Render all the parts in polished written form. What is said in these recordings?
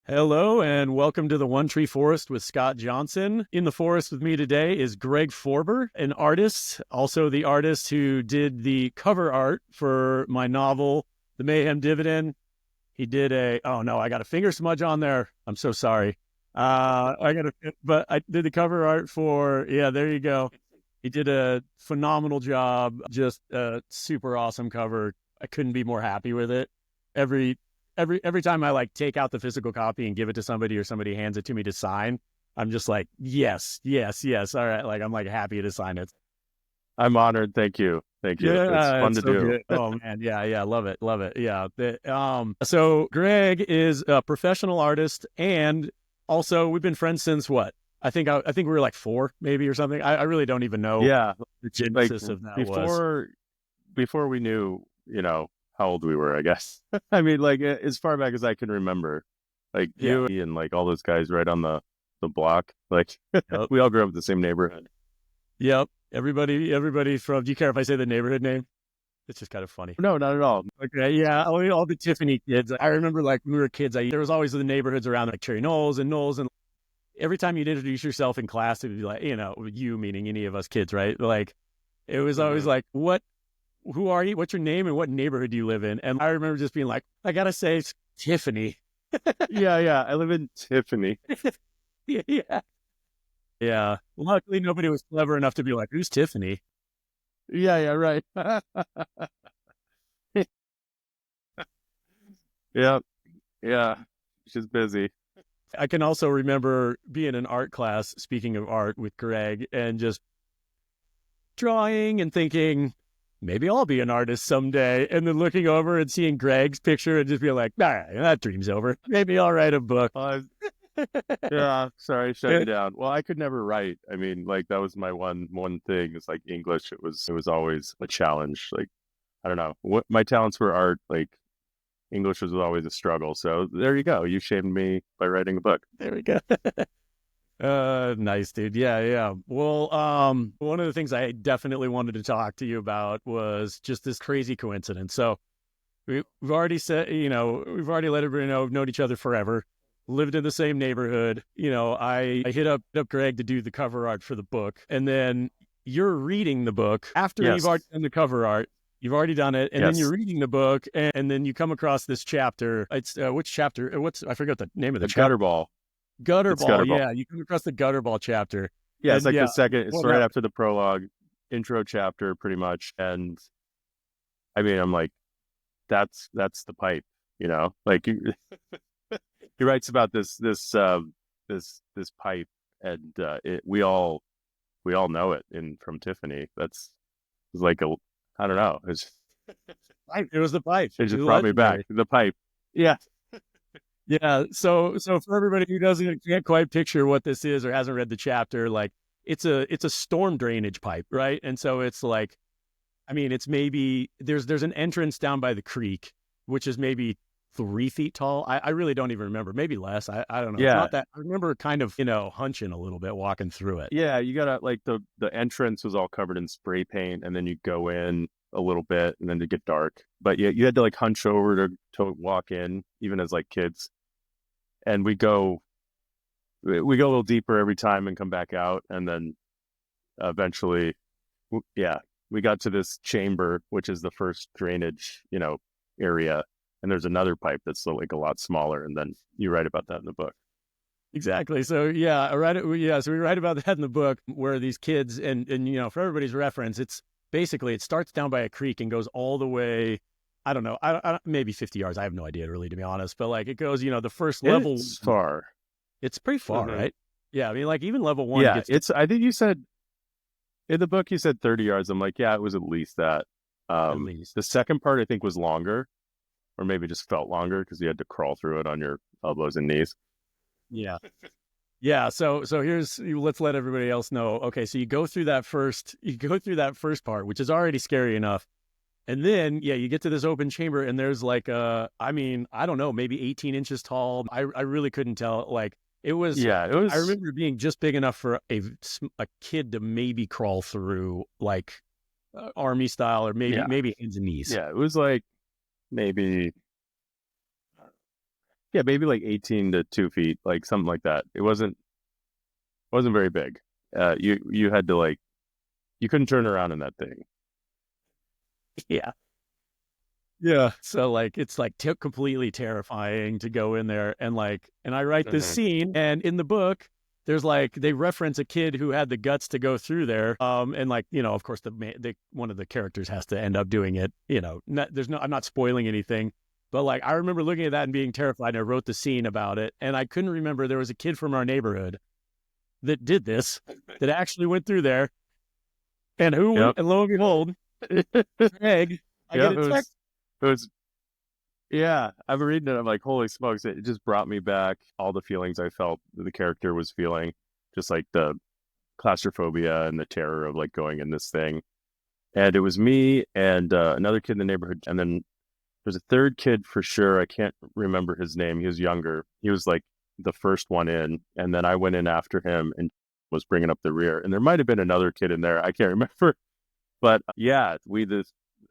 Hello and welcome to the One Tree Forest with Scott Johnson. In the forest with me today is Greg Forber, an artist, also the artist who did the cover art for my novel, The Mayhem Dividend. He did I got a finger smudge on there. I'm so sorry. But I did the cover art for, there you go. He did a phenomenal job, just a super awesome cover. I couldn't be more happy with it. Every every time I take take out the physical copy and give it to somebody or somebody hands it to me to sign, I'm just like, yes, yes, yes. All right. I'm happy to sign it. I'm honored. Thank you. Thank you. It's Yeah, fun it's to so do. good. Oh man, yeah, yeah, love it, love it. Yeah. So Greg is a professional artist, and also we've been friends since what? I think we were like four, maybe or something. I really don't even know Yeah, the like genesis of that was. before we knew, how old we were, I guess. I mean, as far back as I can remember, like Yeah. you and like all those guys right on the block, like Yep. we all grew up in the same neighborhood. Yep. Everybody from. Do you care if I say the neighborhood name? It's just kind of funny. No, not at all. Okay, yeah, all the Tiffany kids. I remember when we were kids, there was always the neighborhoods around like Cherry Knolls, and every time you'd introduce yourself in class, it'd be like, you meaning any of us kids, right? Like, it was always Hmm. like, who are you? What's your name and what neighborhood do you live in? And I remember just being like, I gotta say it's Tiffany. Yeah, yeah. I live in Tiffany. Yeah. Yeah. Luckily, nobody was clever enough to be like, who's Tiffany? Yeah, yeah, right. Yeah, yeah. She's busy. I can also remember being in art class, speaking of art with Greg, and just drawing and thinking, maybe I'll be an artist someday. And then looking over and seeing Greg's picture and just being like, that dream's over. Maybe I'll write a book. Uh, Yeah, sorry, shut you down. Well, I could never write. I mean, like that was my one thing. It's like English. It was always a challenge. Like I don't know. What my talents were art, like English was always a struggle. So there you go. You shamed me by writing a book. There we go. Nice, dude. Yeah, yeah. Well, one of the things I definitely wanted to talk to you about was just this crazy coincidence. So we've already said, we've already let everybody know we've known each other forever, lived in the same neighborhood. I hit up Greg to do the cover art for the book, and then you're reading the book after you've already Yes. done the cover art. You've already done it, and then you're Yes. reading the book, and then you come across this chapter. It's which chapter? I forgot the name of the The chapter. gutter ball. It's Gutterball, gutter ball. yeah. You come across the Gutterball chapter, Yeah, it's and like yeah, the second. It's what right happened? after the prologue, intro chapter, pretty much. And I mean, I'm like, that's the pipe. Like he writes about this pipe, and we all know it in from Tiffany. It's like I don't know. It was the pipe. It It was just brought me back. legendary. The pipe. Yeah. Yeah. So for everybody who doesn't can't quite picture what this is or hasn't read the chapter, like it's a storm drainage pipe, right? And so it's like, I mean, it's maybe there's an entrance down by the creek, which is maybe 3 feet tall. I really don't even remember. Maybe less. I don't know. It's Yeah. not that. I remember kind of hunching a little bit walking through it. Yeah. You gotta like the entrance was all covered in spray paint, and then you go in a little bit, and then it get dark. But yeah, you had to like hunch over to walk in, even as like kids. And we go a little deeper every time and come back out, and then eventually, yeah, we got to this chamber, which is the first drainage, area, and there's another pipe that's like a lot smaller, and then you write about that in the book. Exactly. So yeah, I write it. Yeah, so we write about that in the book where these kids and for everybody's reference, it's basically it starts down by a creek and goes all the way. I don't know. Maybe 50 yards. I have no idea really, to be honest. But like it goes, the first level. It's far. It's pretty far, Hmm. right? Yeah, I mean, like even level one Yeah, gets to, it's. I think you said in the book you said 30 yards. I'm like, yeah, it was at least that. at least. The second part I think was longer, or maybe just felt longer because you had to crawl through it on your elbows and knees. Yeah. Yeah, so let's let everybody else know. Okay, so you go through that first part, which is already scary enough. And then, yeah, you get to this open chamber, and there's like I mean, I don't know, maybe 18 inches tall. I really couldn't tell. Like it was, Yeah, it I was. remember it being just big enough for a kid to maybe crawl through, like army style, or maybe Yeah, maybe hands and knees. yeah, it was like maybe yeah, maybe like 18 to 2 feet, like something like that. It wasn't very big. You had to like you couldn't turn around in that thing. Yeah. Yeah. So like it's like completely terrifying to go in there and I write this Hmm. scene and in the book there's like they reference a kid who had the guts to go through there and like of course the one of the characters has to end up doing it, there's no I'm not spoiling anything, but like I remember looking at that and being terrified and I wrote the scene about it and I couldn't remember there was a kid from our neighborhood that did this that actually went through there Yep. and lo and behold, Greg, I get Yep. a text. It was Yeah, I'm reading it. I'm like, holy smokes! It just brought me back all the feelings I felt that the character was feeling, just like the claustrophobia and the terror of like going in this thing. And it was me and another kid in the neighborhood, and then there's a third kid for sure. I can't remember his name. He was younger. He was like the first one in, and then I went in after him and was bringing up the rear. And there might have been another kid in there. I can't remember, but yeah,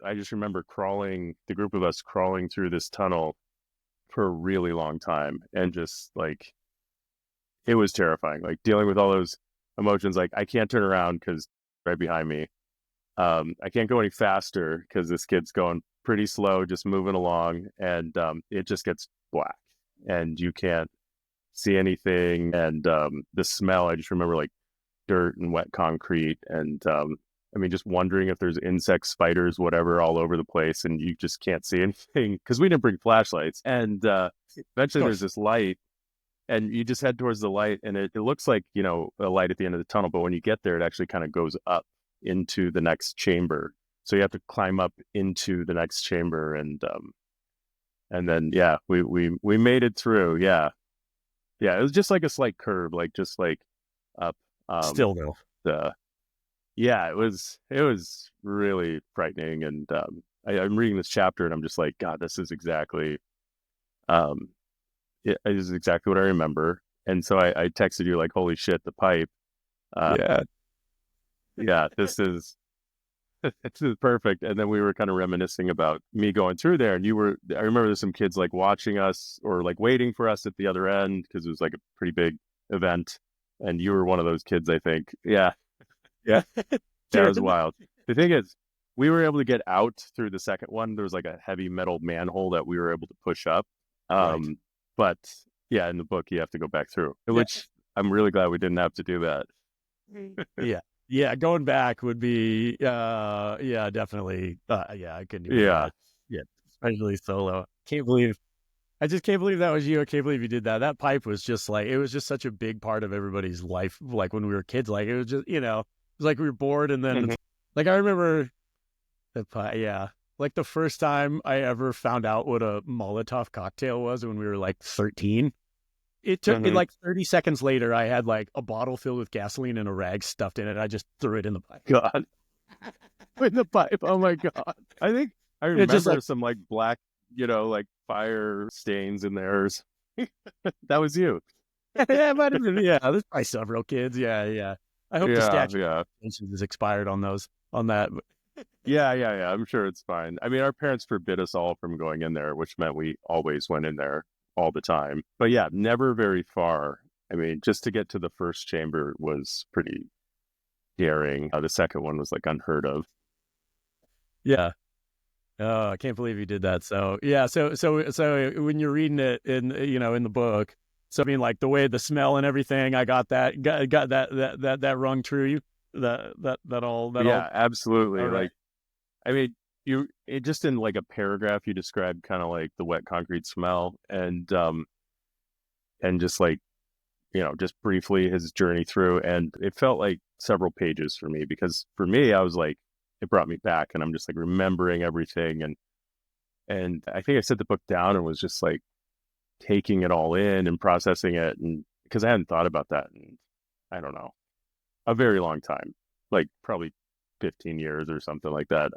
I just remember crawling, the group of us crawling through this tunnel for a really long time and just like it was terrifying, like dealing with all those emotions. Like I can't turn around because right behind me. I can't go any faster because this kid's going pretty slow, just moving along, and it just gets black and you can't see anything. And the smell, I just remember like dirt and wet concrete and I mean, just wondering if there's insects, spiders, whatever, all over the place, and you just can't see anything because we didn't bring flashlights. And Of eventually, there's course. this light, and you just head towards the light, and it looks like a light at the end of the tunnel. But when you get there, it actually kind of goes up into the next chamber. So you have to climb up into the next chamber, and then yeah, we made it through. Yeah, yeah, it was just like a slight curve, like just like up. Um, Still though. the Yeah, it was really frightening, and I'm reading this chapter, and I'm just like, God, um, it is exactly what I remember. And so I texted you like, holy shit, the pipe. Uh, Yeah. yeah, this is perfect. And then we were kind of reminiscing about me going through there, and I remember there's some kids like watching us or like waiting for us at the other end because it was like a pretty big event, and you were one of those kids, I think. Yeah, Yeah. yeah, it was Dude. wild. The thing is, we were able to get out through the second one. There was like a heavy metal manhole that we were able to push up. Right. But yeah, in the book, you have to go back through, Yeah. which I'm really glad we didn't have to do that. Yeah. Yeah. Going back would be, yeah, definitely. Yeah, I couldn't even Yeah. imagine. Yeah. Especially solo. I just can't believe that was you. I can't believe you did that. That pipe was just like, it was just such a big part of everybody's life. Like when we were kids, like it was just, it was like we were bored. And then Mhm. like, I remember the pipe. Yeah. Like the first time I ever found out what a Molotov cocktail was when we were like 13. It took it Mhm. like 30 seconds later. I had like a bottle filled with gasoline and a rag stuffed in it. I just threw it in the pipe. God, with the pipe. Oh my God. I think I It's just remember like, some like black, like fire stains in there. That was you. yeah, it might have been. Yeah, there's probably several kids. Yeah, yeah. I hope the Yeah. statute of Yeah. limitations is expired on those, on that. Yeah, yeah, yeah. I'm sure it's fine. I mean, our parents forbid us all from going in there, which meant we always went in there all the time. But yeah, never very far. I mean, just to get to the first chamber was pretty daring. The second one was like unheard of. Yeah. Oh, I can't believe you did that. So yeah, so when you're reading it in the book, so I mean like the way the smell and everything, I got that rung true. You that all Yeah, absolutely. all right. Like, I mean, it just in like a paragraph, you described kind of like the wet concrete smell and just like, just briefly his journey through. And it felt like several pages for me because for me, I was like, it brought me back and I'm just like remembering everything. And I think I set the book down and was just like taking it all in and processing it. And because I hadn't thought about that in, I don't know, a very long time, like probably 15 years or something like that.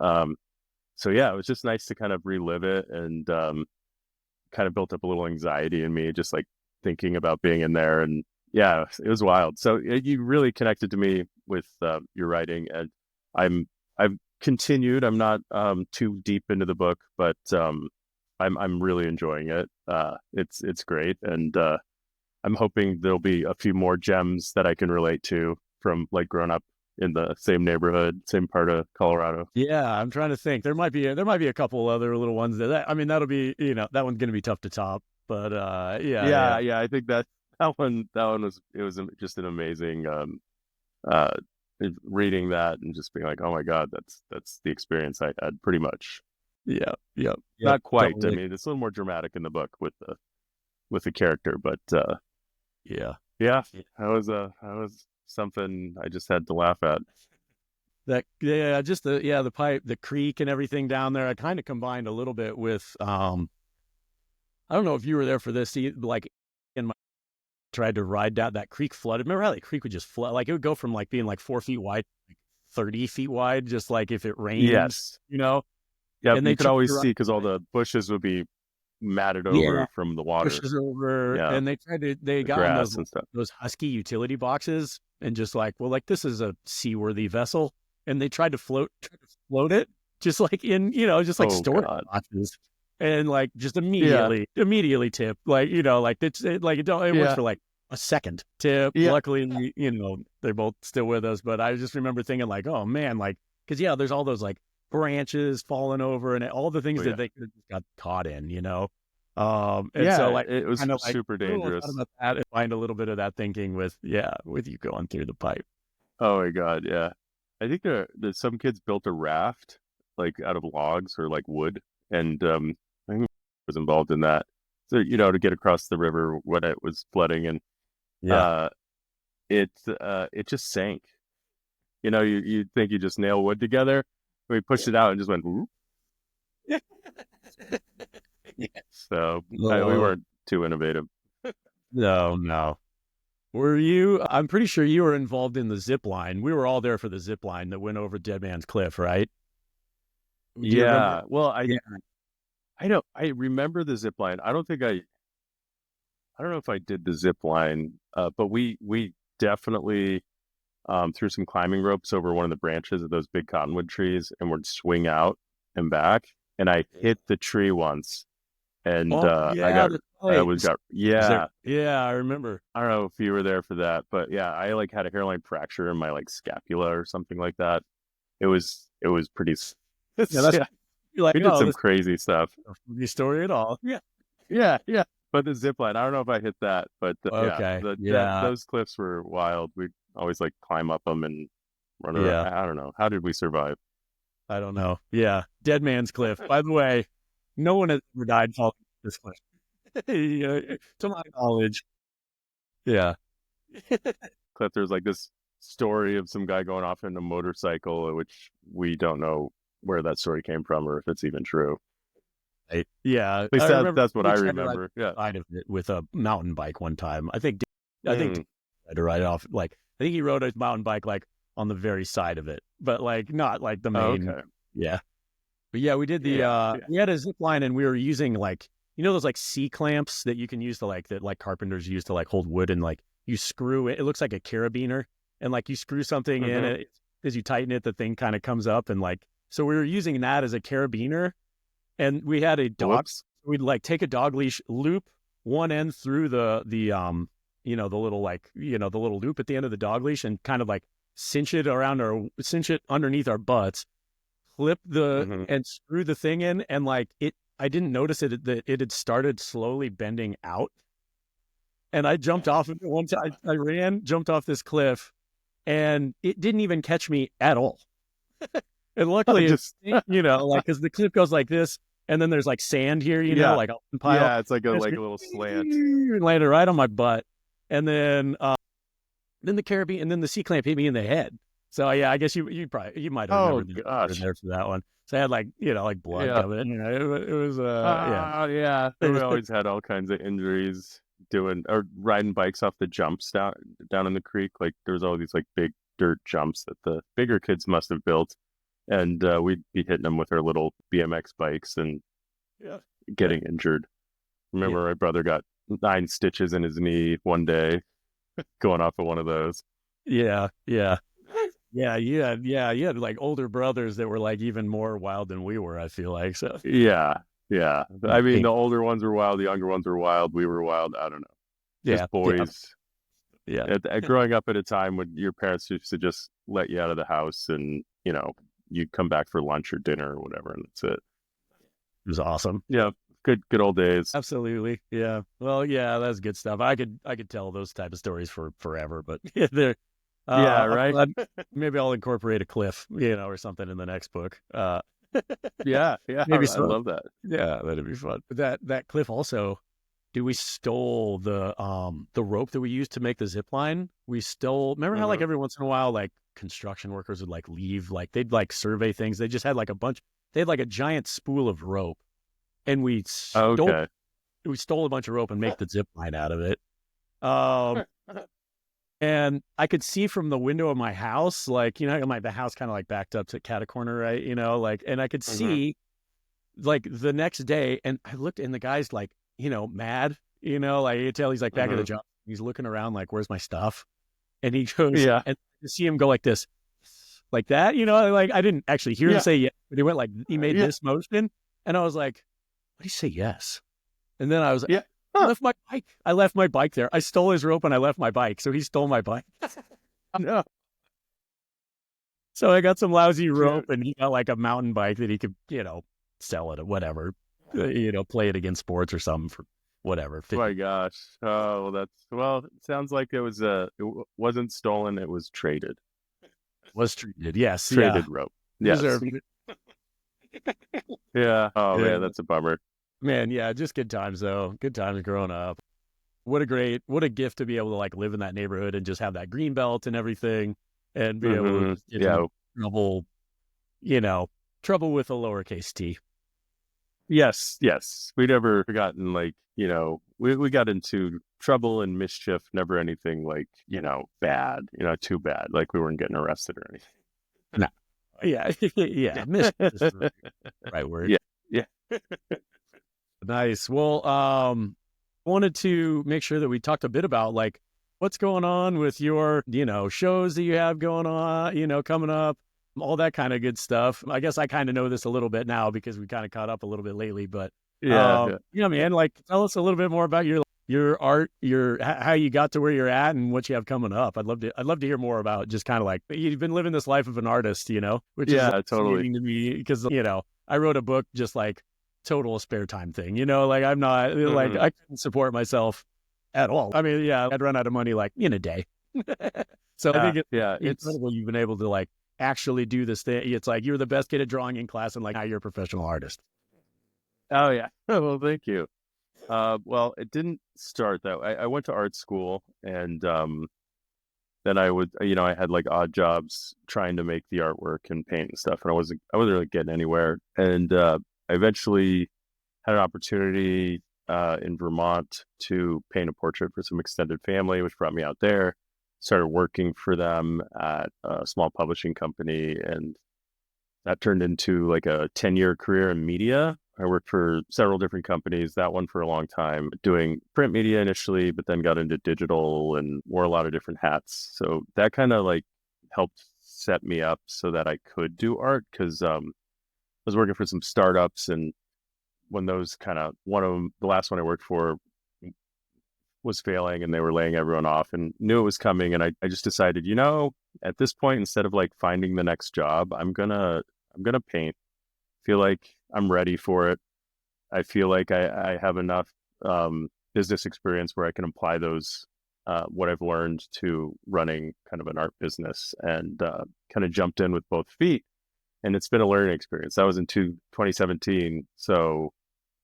So yeah, it was just nice to kind of relive it and kind of built up a little anxiety in me, just like thinking about being in there. And yeah, it was wild. So you really connected to me with your writing, and I've continued. I'm not too deep into the book, but I'm really enjoying it. It's great, and I'm hoping there'll be a few more gems that I can relate to from like growing up in the same neighborhood, same part of Colorado. Yeah, I'm trying to think. There might be a couple other little ones I mean, that'll be, that one's gonna be tough to top. But yeah, Yeah, yeah. yeah, I think that one was it was just an amazing uh reading that and just being like, oh my God, that's the experience I had pretty much. Yeah, yeah, yeah, Not quite. I totally. mean, it's a little more dramatic in the book with the character, but Yeah. yeah, Yeah. that was something I just had to laugh at. Yeah, just the pipe, the creek and everything down there. I kind of combined a little bit with I don't know if you were there for this, like in my tried to ride down that creek flooded. Remember how that creek would just flood? Like it would go from like being like 4 feet wide, like 30 feet wide, just like if it rained, Yes. you know? Yep, And you they could tried always to see ride, because all the bushes would be matted yeah, over from the water. pushes over, Yeah, and they the got on grass and stuff. those husky utility boxes and just like, well, like this is a seaworthy vessel, and they tried to float it just like just like Oh storage God. boxes, and like just Yeah, immediately tip, like like it works yeah, for like a second tip. yeah. Luckily, they're both still with us, but I just remember thinking like, oh man, like because there's all those like branches falling over and all the Oh things that yeah. they could have just got caught in. And Yeah, so like it was kind of like, super oh, I thought dangerous. about that and find a little bit of that thinking with you going through the pipe. Oh my God, yeah. I think there's some kids built a raft like out of logs or like wood, and I think I was involved in that. So to get across the river when it was flooding, and Yeah. uh, it just sank. You think you just nail wood together. We pushed it out and just went. Whoop. Yeah. So we Oh, weren't too innovative. no, no. I'm pretty sure you were involved in the zip line. We were all there for the zip line that went over Dead Man's Cliff, right? Do you remember? Yeah. Well, Yeah. I remember the zip line. I don't know if I did the zip line, but we definitely threw some climbing ropes over one of the branches of those big cottonwood trees and would swing out and back. And I hit the tree once, and Oh, yeah, that's right. Was there? yeah. Yeah, I remember. I don't know if you were there for that, but yeah, I like had a hairline fracture in my like scapula or something like that. It was pretty. Yeah, that's Yeah, you're like, we did oh, some this crazy stuff. is a funny story at all. Yeah. Yeah, yeah. But the zip line, I don't know if I hit that, but yeah, Okay. that Yeah. those cliffs were wild. We'd always like climb up them and run around. Yeah. I don't know. How did we survive? I don't know. Yeah. Dead Man's Cliff. By the way, no one has ever died falling this cliff. To my knowledge. Yeah. Cliff, there's like this story of some guy going off in a motorcycle, which we don't know where that story came from or if it's even true. Yeah. At least I remember that's what he I tried to ride remember. Yeah. the side of it with a mountain bike one time. I think Mm, Dave tried to ride it off. Like, I think he rode a mountain bike like on the very side of it, but like not like the oh, main. okay. Yeah. But yeah, we did Yeah. Yeah. we had a zip line and we were using like, those like C clamps that you can use to like, that like carpenters use to like hold wood, and like you screw it. It looks like a carabiner, and like you screw something in Hmm. it. As you tighten it, the thing kind of comes up, and like, so we were using that as a carabiner, and we had a dog. Whoops. We'd like take a dog leash, loop one end through the little like, the little loop at the end of the dog leash, and kind of like cinch it underneath our butts, clip Hmm. and screw the thing in, and like I didn't notice that it had started slowly bending out, and I jumped off of it one time. I ran, jumped off this cliff, and it didn't even catch me at all. And luckily, Just like because the cliff goes like this, and then there's like sand here, yeah. like a pile, Yeah, it's like a and like a little slant. and landed right on my butt, and then the carabiner, and then the C clamp hit me in the head. So yeah, I guess you might have Oh remembered that you were gosh. there for that one. So I had like like blood Yeah. coming. It was yeah. Yeah. We always had all kinds of injuries doing or riding bikes off the jumps down in the creek. Like there was all these like big dirt jumps that the bigger kids must have built, and we'd be hitting them with our little BMX bikes and Yeah. getting injured. Yeah. Remember, my brother got 9 stitches in his knee one day going off of one of those. Yeah. Yeah. Yeah, you had like older brothers that were like even more wild than we were, I feel like. So Yeah. Yeah. I mean, the older ones were wild, the younger ones were wild. We were wild. I don't know. Yeah, Just yeah, boys. yeah. Growing up at a time when your parents used to just let you out of the house and, you'd come back for lunch or dinner or whatever, and that's it. It was awesome. Yeah. Good old days. Absolutely. Yeah. Well, yeah, that's good stuff. I could tell those type of stories for forever, but yeah, they're Yeah. I'm Right. glad maybe I'll incorporate a cliff, or something in the next book. Yeah. Yeah. Maybe I so. love that. Yeah, that'd be fun. But that cliff also, dude, we stole the rope that we used to make the zip line. We stole, remember how like Hmm. every once in a while like construction workers would like leave, like they'd like survey things. They just had like a bunch, they had like a giant spool of rope, and Okay. we stole a bunch of rope and make the zip line out of it. Um, and I could see from the window of my house, like, the house kind of like backed up to cat a corner, right? Like, and I could Hmm. see like the next day, and I looked, and the guy's like, mad, like you could tell he's like back at the Hmm. job. He's looking around like, where's my stuff? And he goes, Yeah. and to see him go like this, like that, like I didn't actually hear him Yeah. say yes, but he went like, he made Yeah. this motion. And I was like, what do you say yes? And then I was, Yeah. I Huh. left my bike. I left my bike there. I stole his rope and I left my bike. So he stole my bike. No. So I got some lousy rope Dude. and he got like a mountain bike that he could, sell it at whatever, play it against sports or something for whatever, Oh my 50 gosh. Oh, it sounds like wasn't stolen, it was traded. was treated. Yes. Yeah. Traded rope. Yes. Deserved it. Yeah. Oh Yeah. man, that's a bummer. Man. Yeah. Just good times though. Good times growing up. What a gift to be able to like live in that neighborhood and just have that green belt and everything and be able to Hmm. just get into Yeah. trouble, you know, trouble with a lowercase t. Yes, yes. We never gotten we got into trouble and mischief, never anything bad, too bad. Like we weren't getting arrested or anything. No. Yeah. Yeah. Mischief is the right word. Yeah. Yeah. Nice. Well, wanted to make sure that we talked a bit about like what's going on with your, shows that you have going on, coming up, all that kind of good stuff. I guess I kind of know this a little bit now because we kind of caught up a little bit lately, but Yeah. Yeah. man, like tell us a little bit more about your art, how you got to where you're at and what you have coming up. I'd love to hear more about just kind of like you've been living this life of an artist, which is like Yeah, totally. fascinating to me because, I wrote a book just like total spare time thing, like I'm not like Hmm. I couldn't support myself at all. I mean, yeah, I'd run out of money like in a day. So I Yeah. think it's Yeah. It's incredible you've been able to like actually do this thing. It's like you're the best kid at drawing in class and like now you're a professional artist. Oh yeah. Well, thank you. Well, it didn't start that way. I went to art school and then I had like odd jobs trying to make the artwork and paint and stuff, and I wasn't really getting anywhere. And I eventually had an opportunity in Vermont to paint a portrait for some extended family, which brought me out there. Started working for them at a small publishing company, and that turned into like a 10-year career in media. I worked for several different companies, that one for a long time, doing print media initially, but then got into digital and wore a lot of different hats. So that kind of like helped set me up so that I could do art because I was working for some startups. And when those one of them, the last one I worked for was failing and they were laying everyone off and knew it was coming. And I just decided, at this point, instead of like finding the next job, I'm gonna paint. Feel like I'm ready for it. I feel like I have enough business experience where I can apply those what I've learned to running kind of an art business and kind of jumped in with both feet. And it's been a learning experience. That was in 2017. So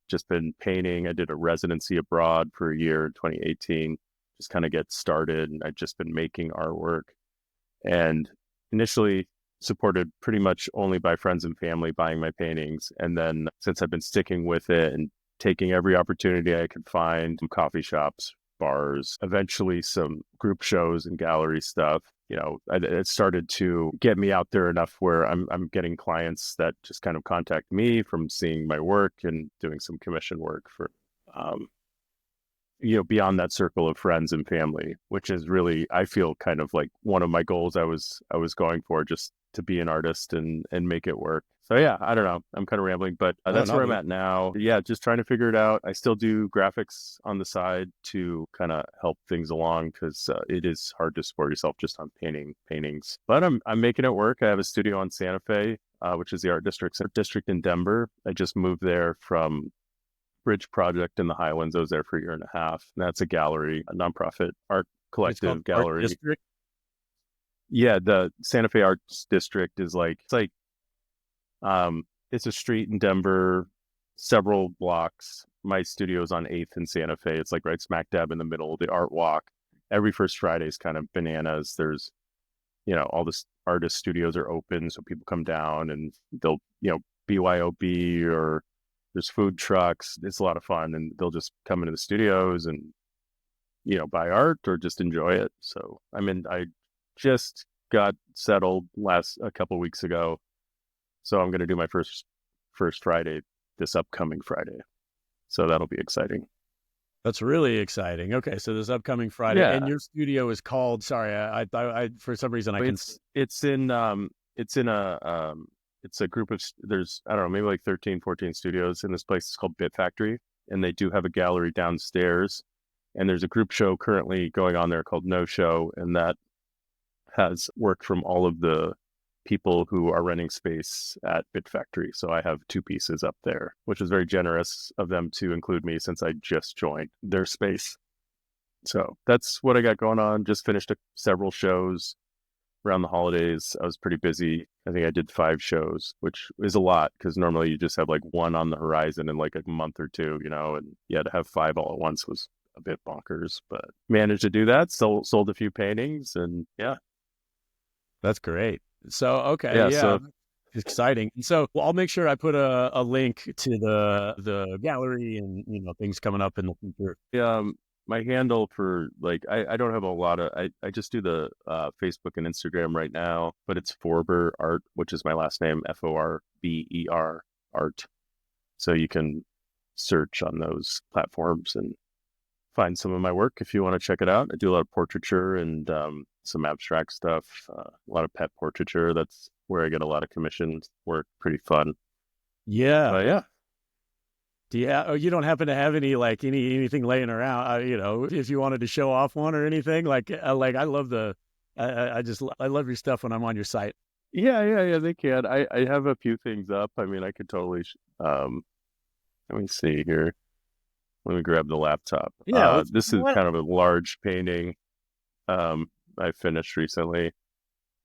just been painting. I did a residency abroad for a year in 2018, just kind of get started. And I've just been making artwork and initially supported pretty much only by friends and family buying my paintings. And then since I've been sticking with it and taking every opportunity I could find, some coffee shops, bars, eventually some group shows and gallery stuff, it started to get me out there enough where I'm getting clients that just kind of contact me from seeing my work and doing some commission work for um, beyond that circle of friends and family, which is really, I feel kind of like one of my goals I was going for, just to be an artist and make it work. So yeah, I don't know. I'm kind of rambling, but No, that's not where I'm me. at now. Yeah, just trying to figure it out. I still do graphics on the side to kind of help things along because it is hard to support yourself just on paintings. But I'm making it work. I have a studio on Santa Fe, which is the art district in Denver. I just moved there from Bridge Project in the Highlands. I was there for a year and a half. And that's a gallery, a nonprofit art It's called collective Art gallery. District. Yeah, the Santa Fe Arts District is like it's like it's a street in Denver, several blocks. My studio's on 8th in Santa Fe. It's like right smack dab in the middle. The art walk every first Friday is kind of bananas. There's, all the artist studios are open, so people come down and they'll, BYOB or there's food trucks. It's a lot of fun, and they'll just come into the studios and buy art or just enjoy it. So I just got settled a couple weeks ago, so I'm going to do my first Friday this upcoming Friday. So that'll be exciting. That's really exciting. Okay, so this upcoming Friday, and Yeah, your studio is called. Sorry, I for some reason I can. it's a group of there's I don't know, maybe like 13, 14 studios in this place. It's called Bit Factory, and they do have a gallery downstairs. And there's a group show currently going on there called No Show, and that has work from all of the people who are renting space at Bit Factory. So I have two pieces up there, which is very generous of them to include me since I just joined their space. So that's what I got going on. Just finished several shows around the holidays. I was pretty busy. I think I did 5 shows, which is a lot because normally you just have like one on the horizon in like a month or two, and yeah, to have 5 all at once was a bit bonkers, but managed to do that. Sold a few paintings, and yeah. That's great. So okay, Yeah, yeah, so exciting. So well, I'll make sure I put a link to the gallery and things coming up in the future. my handle for like I don't have a lot of I just do the Facebook and Instagram right now, but it's Forber Art, which is my last name, Forber Art. So you can search on those platforms and find some of my work if you want to check it out. I do a lot of portraiture and some abstract stuff, a lot of pet portraiture. That's where I get a lot of commissioned work. Pretty fun. Yeah. But yeah, Yeah. Oh, you don't happen to have anything laying around? If you wanted to show off one or anything, I love I love your stuff when I'm on your site. yeah, they can. I have a few things up. I mean, I could totally. Let me see here. Let me grab the laptop. Yeah. This is kind of a large painting I finished recently.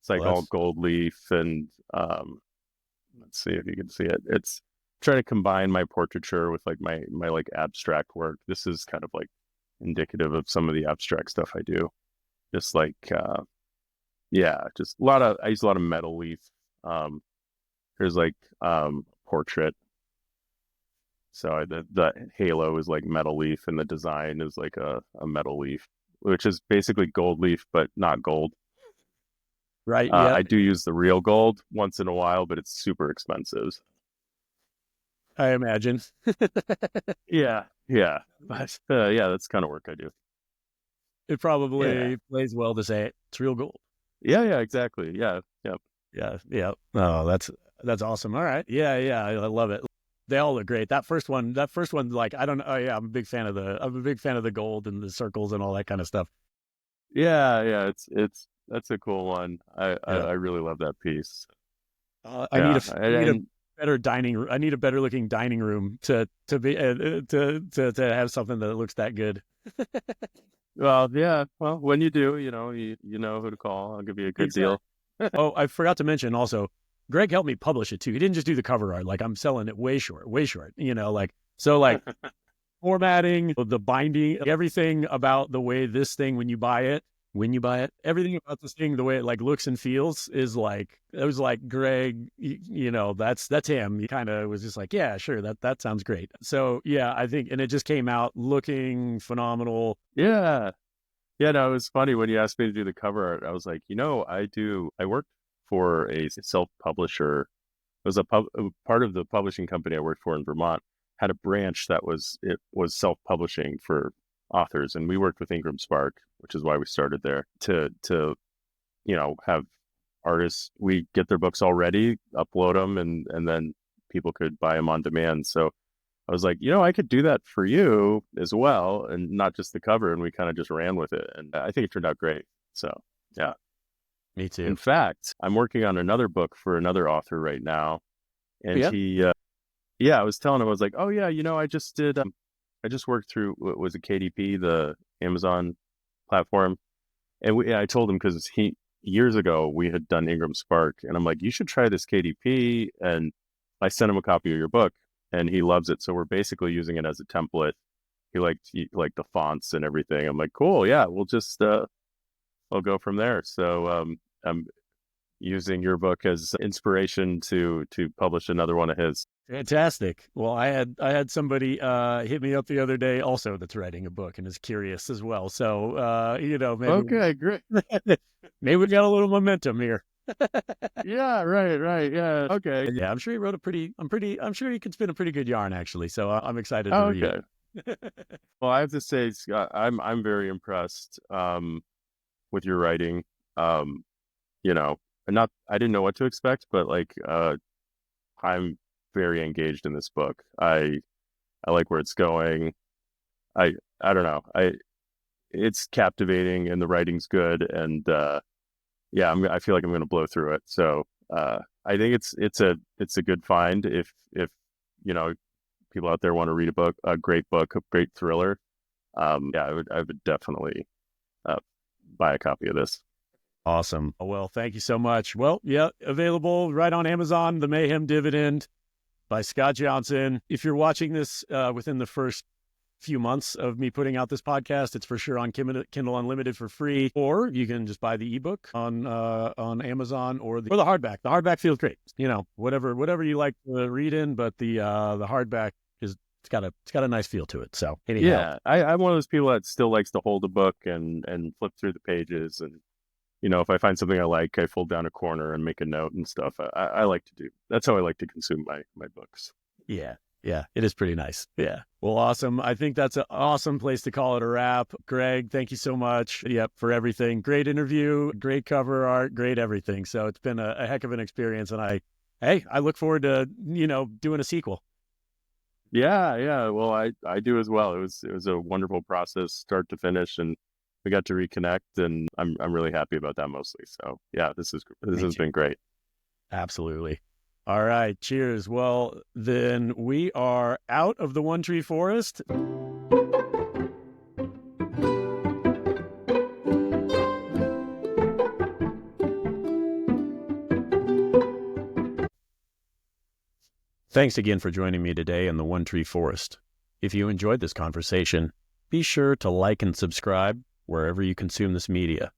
It's like all Let's. gold leaf and let's see if you can see it. It's trying to combine my portraiture with like my like abstract work. This is kind of like indicative of some of the abstract stuff I do. Just like yeah, just I use a lot of metal leaf. There's like portrait. So the halo is like metal leaf, and the design is like a metal leaf, which is basically gold leaf, but not gold. Right. Yeah. I do use the real gold once in a while, but it's super expensive. I imagine. Yeah. But yeah, that's kind of work I do. It Yeah. probably plays well to say it. It's real gold. Yeah, exactly. Yeah. Yeah, yeah. Oh, that's awesome. All right. Yeah, yeah. I love it. They all look great. That first one, like I don't know. Oh, yeah, I'm a big fan of the gold and the circles and all that kind of stuff. Yeah. It's that's a cool one. Yeah. I really love that piece. I need Yeah, I need a and better dining room. I need a better looking dining room to be to have something that looks that good. well, yeah. Well, when you do, you know who to call. I'll give you a good Exactly. deal. Oh, I forgot to mention also, Greg helped me publish it too. He didn't just do the cover art. Like I'm selling it way short, way short. Like formatting, the binding, everything about the way this thing everything about this thing, the way it like looks and feels is like it was like Greg, that's him. He kind of was just like, yeah, sure, that sounds great. So yeah, I think, and it just came out looking phenomenal. Yeah. Yeah, no, it was funny when you asked me to do the cover art. I was like, I worked for a self-publisher. It was a part of the publishing company I worked for in Vermont had a branch it was self-publishing for authors, and we worked with Ingram Spark, which is why we started there to have artists, we get their books already, upload them, and then people could buy them on demand. So I was like, I could do that for you as well, and not just the cover. And we kind of just ran with it, and I think it turned out great. So yeah. Me In too. fact, I'm working on another book for another author right now, and Yeah. yeah, I was telling him, I was like, oh yeah, I just worked through what was it, KDP, the Amazon platform, and I told him because he years ago we had done Ingram Spark, and I'm like, you should try this KDP, and I sent him a copy of your book, and he loves it. So we're basically using it as a template. He liked the fonts and everything. I'm like, cool, yeah, we'll just I'll go from there. So I'm using your book as inspiration to publish another one of his. Fantastic. Well, I had somebody hit me up the other day also that's writing a book and is curious as well. So maybe Okay, great. maybe we got a little momentum here. Yeah, right. Yeah. Okay. Yeah, I'm sure he wrote I'm sure he could spin a pretty good yarn actually. So I'm excited to Oh, read okay. it. Well, I have to say, Scott, I'm very impressed with your writing. Um, and not I didn't know what to expect, but like I'm very engaged in this book. I like where it's going. I don't know. It's captivating and the writing's good, and yeah, I feel like I'm going to blow through it. So I think it's a good find if you know people out there want to read a great book, a great thriller. Yeah, I would definitely uh, buy a copy of this. Awesome. Well, thank you so much. Well, yeah, available right on Amazon, The Mayhem Dividend by Scott Johnson. If you're watching this within the first few months of me putting out this podcast, it's for sure on Kindle Unlimited for free, or you can just buy the ebook on Amazon or the hardback. The hardback feels great, whatever you like to read in, but the hardback is it's got a nice feel to it. So anyhow, Yeah, I'm one of those people that still likes to hold a book and flip through the pages, and if I find something I like, I fold down a corner and make a note and stuff. I like to do. That's how I like to consume my books. yeah. Yeah, it is pretty nice. Yeah. Well, awesome. I think that's an awesome place to call it a wrap. Greg, thank you so much. Yep, for everything. Great interview, great cover art, great everything. So it's been a heck of an experience. And I look forward to, doing a sequel. Yeah. Well, I do as well. It was a wonderful process, start to finish, and we got to reconnect, and I'm really happy about that mostly. So yeah, this Me has too. been great. Absolutely. All right. Cheers. Well, then we are out of the One Tree Forest. Thanks again for joining me today in the One Tree Forest. If you enjoyed this conversation, be sure to like and subscribe wherever you consume this media.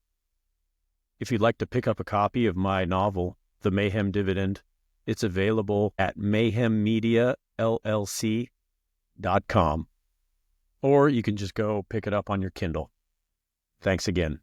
If you'd like to pick up a copy of my novel, The Mayhem Dividend, it's available at mayhemmediallc.com, or you can just go pick it up on your Kindle. Thanks again.